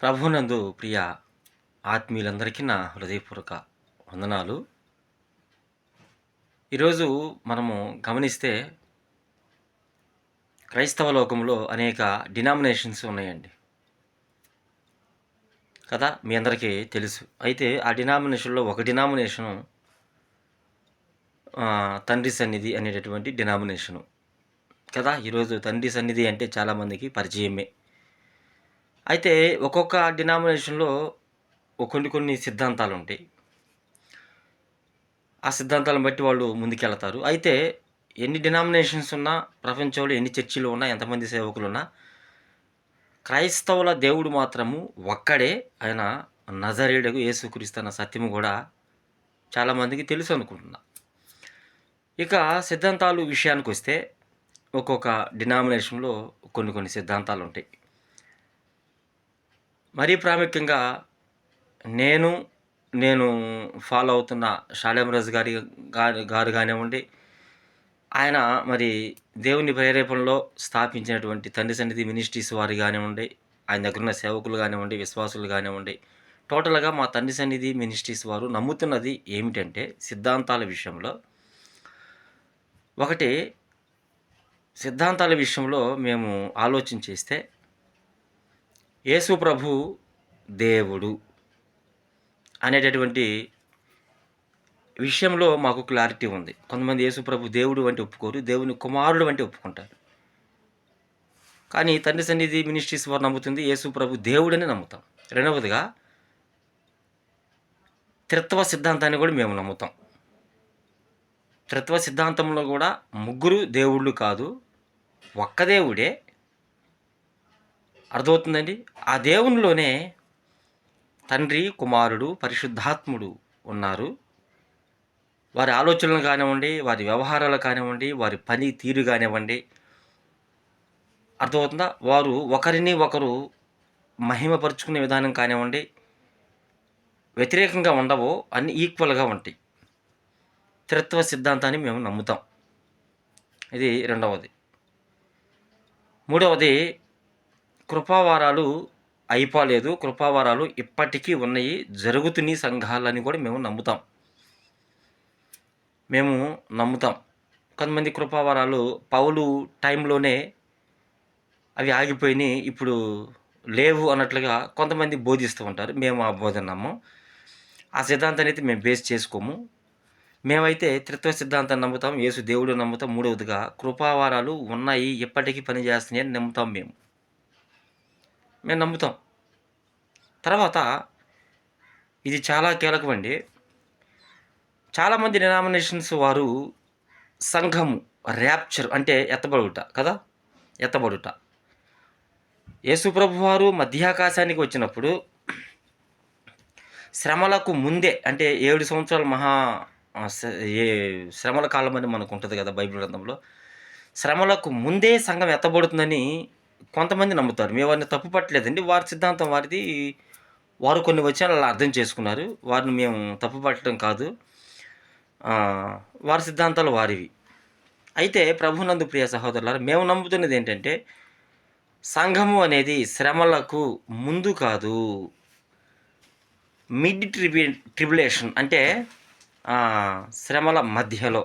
ప్రభునందు ప్రియ ఆత్మీయులందరికీ నా హృదయపూర్వక వందనాలు. ఈరోజు మనము గమనిస్తే క్రైస్తవ లోకంలో అనేక డినామినేషన్స్ ఉన్నాయండి కదా! మీ అందరికీ తెలుసు. అయితే ఆ డినామినేషన్‌లో ఒక డినామినేషను తండ్రి సన్నిధి అనేటటువంటి డినామినేషను కదా! ఈరోజు తండ్రి సన్నిధి అంటే చాలామందికి పరిచయమే. అయితే ఒక్కొక్క డినామినేషన్‌లో కొన్ని సిద్ధాంతాలుంటాయి. ఆ సిద్ధాంతాలను బట్టి వాళ్ళు ముందుకెళ్తారు. అయితే ఎన్ని డినామినేషన్స్ ఉన్నా, ప్రపంచంలో ఎన్ని చర్చిలు ఉన్నా, ఎంతమంది సేవకులున్నా, క్రైస్తవుల దేవుడు మాత్రము ఒక్కడే. ఆయన నజరేయుడగు యేసుక్రీస్తు అన్న సత్యము గూడా చాలామందికి తెలుసు అనుకుంటున్నా. ఇక సిద్ధాంతాలు విషయానికొస్తే ఒక్కొక్క డినామినేషన్‌లో కొన్ని సిద్ధాంతాలుంటాయి. మరీ ప్రాముఖ్యంగా నేను నేను ఫాలో అవుతున్న షాలేం రాజు గారు గానివ్వండి, ఆయన మరి దేవుని ప్రేరేపణలో స్థాపించినటువంటి తండ్రి సన్నిధి మినిస్ట్రీస్ వారు గానివ్వండి, ఆయన దగ్గరున్న సేవకులు గానివ్వండి, విశ్వాసులు గానివ్వండి, టోటల్‌గా మా తండ్రి సన్నిధి మినిస్ట్రీస్ వారు నమ్ముతున్నది ఏమిటంటే, సిద్ధాంతాల విషయంలో ఒకటి సిద్ధాంతాల విషయంలో మేము ఆలోచన చేస్తే, యేసు ప్రభు దేవుడు అనేటటువంటి విషయంలో మాకు క్లారిటీ ఉంది. కొంతమంది యేసుప్రభు దేవుడు అంటే ఒప్పుకోరు. దేవుని కుమారుడు అంటే ఒప్పుకుంటారు. కానీ తండ్రి సన్నిధి మినిస్ట్రీస్ వారు నమ్ముతుంది యేసుప్రభు దేవుడని నమ్ముతాం. రెండవదిగా త్రిత్వ సిద్ధాంతాన్ని కూడా మేము నమ్ముతాం. త్రిత్వ సిద్ధాంతంలో కూడా ముగ్గురు దేవుళ్ళు కాదు, ఒక్క దేవుడే. అర్థమవుతుందండి? ఆ దేవునిలోనే తండ్రి, కుమారుడు, పరిశుద్ధాత్ముడు ఉన్నారు. వారి ఆలోచనలు కానివ్వండి, వారి వ్యవహారాలు కానివ్వండి, వారి పని తీరు కానివ్వండి, అర్థమవుతుందా? వారు ఒకరిని ఒకరు మహిమపరుచుకునే విధానం కానివ్వండి, వ్యతిరేకంగా ఉండవు, అన్నీ ఈక్వల్‌గా ఉంటాయి. త్రిత్వ సిద్ధాంతాన్ని మేము నమ్ముతాం. ఇది రెండవది. మూడవది కృపావారాలు అయిపోలేదు. కృపావారాలు ఇప్పటికీ ఉన్నాయి. జరుగుతున్నయి సంఘాలని కూడా మేము నమ్ముతాం. కొంతమంది కృపావారాలు పౌలు టైంలోనే అవి ఆగిపోయినాయి. ఇప్పుడు లేవు అన్నట్లుగా కొంతమంది బోధిస్తూ ఉంటారు. మేము ఆ బోధన నమ్మం. ఆ సిద్ధాంతాన్ని అయితే మేము బేస్ చేసుకోము. మేమైతే త్రిత్వ సిద్ధాంతాన్ని నమ్ముతాం. యేసు దేవుడు నమ్ముతాం. మూడవదిగా కృపావారాలు ఉన్నాయి, ఇప్పటికీ పనిచేస్తున్నాయి అని నమ్ముతాం మేము. మేము నమ్ముతాం. తర్వాత ఇది చాలా కీలకమండి. చాలామంది డినామినేషన్స్ వారు సంఘము ర్యాప్చర్ అంటే ఎత్తబడుట కదా! ఎత్తబడుట. యేసుప్రభు వారు మధ్యాకాశానికి వచ్చినప్పుడు శ్రమలకు ముందే అంటే 7 సంవత్సరాల ఏ శ్రమల కాలం అని మనకు ఉంటుంది కదా బైబిల్ గ్రంథంలో. శ్రమలకు ముందే సంఘం ఎత్తబడుతుందని కొంతమంది నమ్ముతారు. మేము వారిని తప్పు పట్టలేదండి. వారి సిద్ధాంతం వారిది. వారు కొన్ని వచనాలు అలా అర్థం చేసుకున్నారు. వారిని మేము తప్పు పట్టడం కాదు. వారి సిద్ధాంతాలు వారివి. అయితే ప్రభునందు ప్రియ సహోదరులారా, మేము నమ్ముతున్నది ఏంటంటే, సంఘము అనేది శ్రమలకు ముందు కాదు, మిడ్ ట్రిబ్యులేషన్ అంటే శ్రమల మధ్యలో.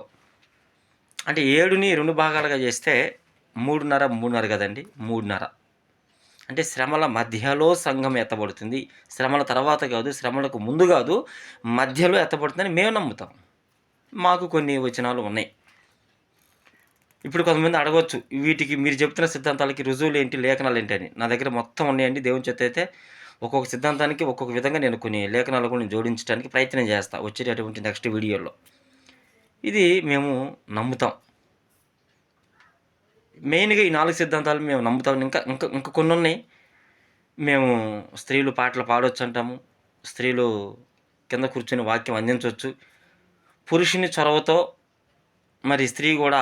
అంటే 7ని 2 భాగాలుగా చేస్తే 3.5 కదండి. 3.5 అంటే శ్రమల మధ్యలో సంఘం ఎత్తబడుతుంది. శ్రమల తర్వాత కాదు, శ్రమలకు ముందు కాదు, మధ్యలో ఎత్తబడుతుందని మేము నమ్ముతాం. మాకు కొన్ని వచనాలు ఉన్నాయి. ఇప్పుడు కొంతమంది అడగవచ్చు, వీటికి మీరు చెప్తున్న సిద్ధాంతాలకి రుజువులు ఏంటి, లేఖనాలు ఏంటి అని. నా దగ్గర మొత్తం ఉన్నాయండి. దేవుని చేత అయితే ఒక్కొక్క సిద్ధాంతానికి ఒక్కొక్క విధంగా నేను కొన్ని లేఖనాలు కూడా జోడించడానికి ప్రయత్నం చేస్తా వచ్చేటటువంటి నెక్స్ట్ వీడియోలో. ఇది మేము నమ్ముతాం. మెయిన్‌గా ఈ 4 సిద్ధాంతాలు మేము నమ్ముతాం. ఇంకా ఇంకా ఇంకా కొన్ని ఉన్నాయి. మేము స్త్రీలు పాటలు పాడొచ్చు అంటాము. స్త్రీలు కింద కూర్చొని వాక్యం అందించవచ్చు. పురుషుని చొరవతో మరి స్త్రీ కూడా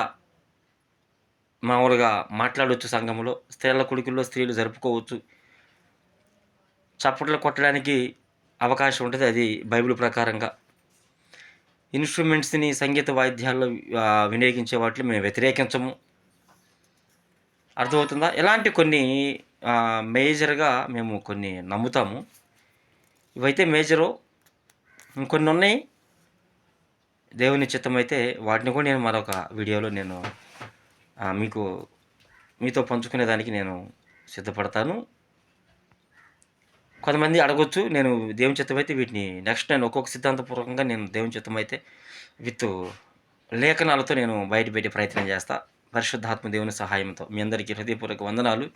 మామూలుగా మాట్లాడవచ్చు సంఘంలో. స్త్రీల కొడుకుల్లో స్త్రీలు జరుపుకోవచ్చు. చప్పట్లు కొట్టడానికి అవకాశం ఉంటుంది. అది బైబిల్ ప్రకారంగా. ఇన్స్ట్రుమెంట్స్‌ని సంగీత వాయిద్యాల్లో వినియోగించే వాటిని మేము వ్యతిరేకించము. అర్థమవుతుందా? ఇలాంటి కొన్ని మేజర్‌గా మేము కొన్ని నమ్ముతాము. ఇవైతే మేజరు. ఇంకొన్ని ఉన్నాయి. దేవుని చిత్తమైతే వాటిని కూడా నేను మరొక వీడియోలో నేను మీకు మీతో పంచుకునేదానికి నేను సిద్ధపడతాను. కొంతమంది అడగొచ్చు. నేను దేవుని చిత్తమైతే వీటిని నెక్స్ట్ నేను ఒక్కొక్క సిద్ధాంతపూర్వకంగా నేను దేవుని చిత్తమైతే విత్ లేఖనాలతో నేను బయట పెట్టే ప్రయత్నం చేస్తా. పరిశుద్ధాత్మ దేవుని సహాయంతో. మీ అందరికీ హృదయపూర్వక వందనాలు.